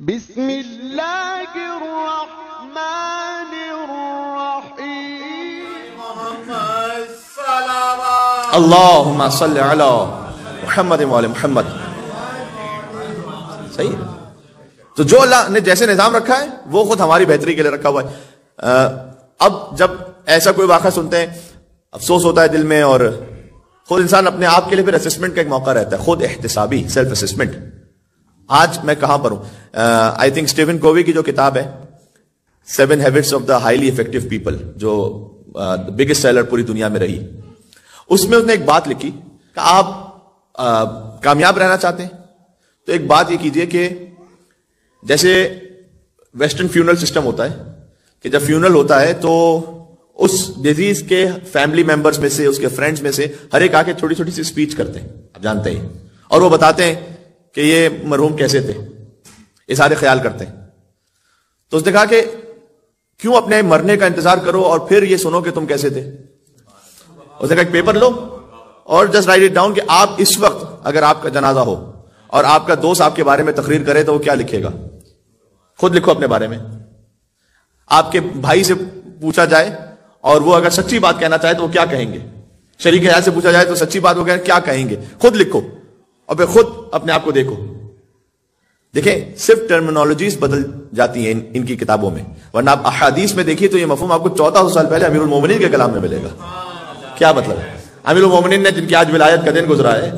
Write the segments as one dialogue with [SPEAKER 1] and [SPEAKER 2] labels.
[SPEAKER 1] بسم اللہ الرحمن الرحیم
[SPEAKER 2] اللہم صلی علی محمد وعلی محمد. صحیح ہے. تو جو اللہ نے جیسے نظام رکھا ہے وہ خود ہماری بہتری کے لیے رکھا ہوا ہے. اب جب ایسا کوئی واقعہ سنتے ہیں افسوس ہوتا ہے دل میں، اور خود انسان اپنے آپ کے لیے پھر اسسمنٹ کا ایک موقع رہتا ہے، خود احتسابی سیلف اسسمنٹ. آج میں کہاں پر ہوں؟ آئی تھنک اسٹیون کووی کی جو کتاب ہے 7 habits of the highly effective people, جو بگیسٹ سیلر پوری دنیا میں رہی، اس میں اس نے ایک بات لکھی کہ آپ کامیاب رہنا چاہتے ہیں تو ایک بات یہ کیجئے کہ جیسے ویسٹرن فیونرل سسٹم ہوتا ہے کہ جب فیونرل ہوتا ہے تو اس ڈیزیز کے فیملی ممبرز میں سے، اس کے فرینڈز میں سے ہر ایک آ کے چھوٹی چھوٹی سی اسپیچ کرتے ہیں، آپ جانتے ہیں، اور وہ بتاتے ہیں کہ یہ مرحوم کیسے تھے، یہ سارے خیال کرتے ہیں. تو اس نے کہا کہ کیوں اپنے مرنے کا انتظار کرو اور پھر یہ سنو کہ تم کیسے تھے. اس نے کہا ایک پیپر لو اور جسٹ رائٹ اٹ ڈاؤن کہ آپ اس وقت اگر آپ کا جنازہ ہو اور آپ کا دوست آپ کے بارے میں تقریر کرے تو وہ کیا لکھے گا. خود لکھو اپنے بارے میں. آپ کے بھائی سے پوچھا جائے اور وہ اگر سچی بات کہنا چاہے تو وہ کیا کہیں گے. شریک حیات سے پوچھا جائے تو سچی بات وہ کیا کہیں گے. خود لکھو اور پھر خود اپنے آپ کو دیکھو. دیکھیں صرف ٹرمینالوجیز بدل جاتی ہیں ان کی کتابوں میں، ورنہ آپ احادیث میں دیکھیے تو یہ مفہوم آپ کو 1400 سال پہلے امیر المومنین کے کلام میں ملے گا. کیا مطلب ہے؟ امیر المومنین نے جن کی آج ولایت کا دن گزرا ہے،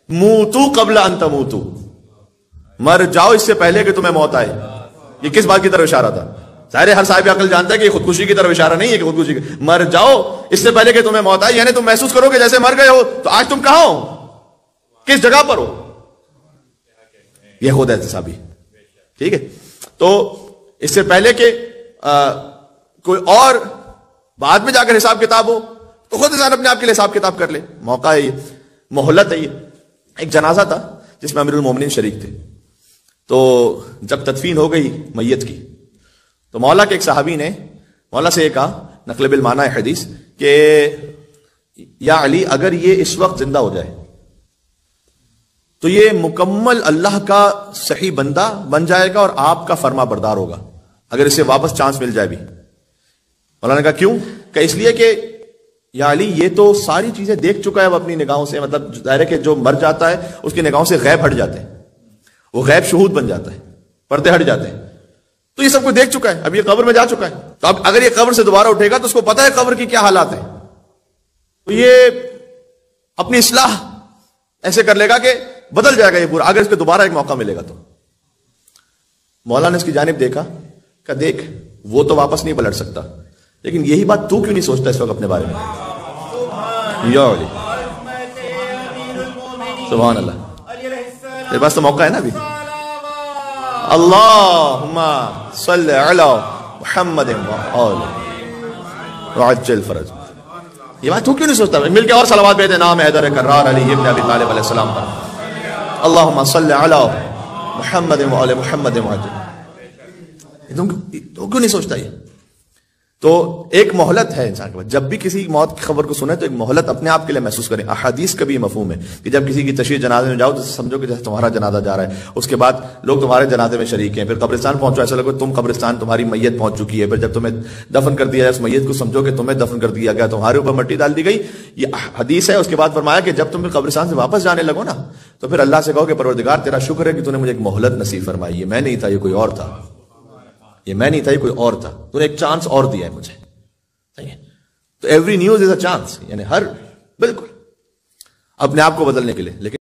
[SPEAKER 2] موتو قبل ان تموتو، مر جاؤ اس سے پہلے کہ تمہیں موت آئے. یہ کس بات کی طرف اشارہ تھا؟ ظاہر ہر صاحب عقل جانتا ہے کہ یہ خودکشی کی طرف اشارہ نہیں ہے کہ خودکشی مر جاؤ اس سے پہلے کہ تمہیں موت آئے، یعنی تم محسوس کرو کہ جیسے مر گئے ہو تو آج تم کہاں ہو، کس جگہ پر ہو. یہ خود احتسابی. ٹھیک ہے. تو اس سے پہلے کہ کوئی اور بعد میں جا کر حساب کتاب ہو تو خود انسان اپنے آپ کے لیے حساب کتاب کر لے. موقع ہے یہ، مہلت ہے یہ. ایک جنازہ تھا جس میں امیر المومنین شریک تھے. تو جب تدفین ہو گئی میت کی تو مولا کے ایک صحابی نے مولا سے یہ کہا، نقل بالمعنی حدیث، کہ یا علی اگر یہ اس وقت زندہ ہو جائے تو یہ مکمل اللہ کا صحیح بندہ بن جائے گا اور آپ کا فرما بردار ہوگا اگر اسے واپس چانس مل جائے بھی. مولانا نے کہا کیوں؟ کہ اس لیے کہ یا علی یہ تو ساری چیزیں دیکھ چکا ہے وہ اپنی نگاہوں سے، مطلب ظاہر ہے کہ جو مر جاتا ہے اس کی نگاہوں سے غیب ہٹ جاتے ہیں، وہ غیب شہود بن جاتا ہے، پردے ہٹ جاتے ہیں. تو یہ سب کچھ دیکھ چکا ہے، اب یہ قبر میں جا چکا ہے، تو اب اگر یہ قبر سے دوبارہ اٹھے گا تو اس کو پتا ہے قبر کی کیا حالات ہیں. تو یہ اپنی اصلاح ایسے کر لے گا کہ بدل جائے گا یہ پورا اگر اس کو دوبارہ ایک موقع ملے گا تو. مولانا نے اس کی جانب دیکھا کہ دیکھ وہ تو واپس نہیں پلٹ سکتا، لیکن یہی بات تو کیوں نہیں سوچتا اس وقت اپنے بارے میں. یا علی سبحان اللہ، تیرے پاس تو موقع ہے نا ابھی. اللہم صلی علی محمد وعجل فرج. یہ بات تو کیوں نہیں سوچتا؟ مل کے اور صلوات بھیجتے، نام حیدر کرار علی ابن ابی طالب علیہ السلام پر. اللہم صلی علی محمد وعلی محمد وعجل. تو کیوں نہیں سوچتا یہ؟ تو ایک مہلت ہے انسان کے پاس. جب بھی کسی موت کی خبر کو سنیں تو ایک مہلت اپنے آپ کے لیے محسوس کریں. احادیث کا بھی یہ مفہوم ہے کہ جب کسی کی تشریح جنازے میں جاؤ تو سمجھو کہ جیسے تمہارا جنازہ جا رہا ہے، اس کے بعد لوگ تمہارے جنازے میں شریک ہیں. پھر قبرستان پہنچو ایسا لگو تم قبرستان، تمہاری میت پہنچ چکی ہے. پھر جب تمہیں دفن کر دیا جائے اس میت کو سمجھو کہ تمہیں دفن کر دیا گیا، تمہارے اوپر مٹی ڈال دی گئی. یہ حدیث ہے. اس کے بعد فرمایا کہ جب تم قبرستان سے واپس جانے لگو نا تو پھر اللہ سے کہو کہ پروردگار تیرا شکر ہے کہ تو نے مجھے ایک مہلت نصیب فرمائی. یہ میں نہیں تھا، یہ کوئی اور تھا. یہ میں نہیں تھا، یہ کوئی اور تھا. تو نے ایک چانس اور دیا ہے مجھے. تو every news is a chance, یعنی ہر بالکل اپنے آپ کو بدلنے کے لیے. لیکن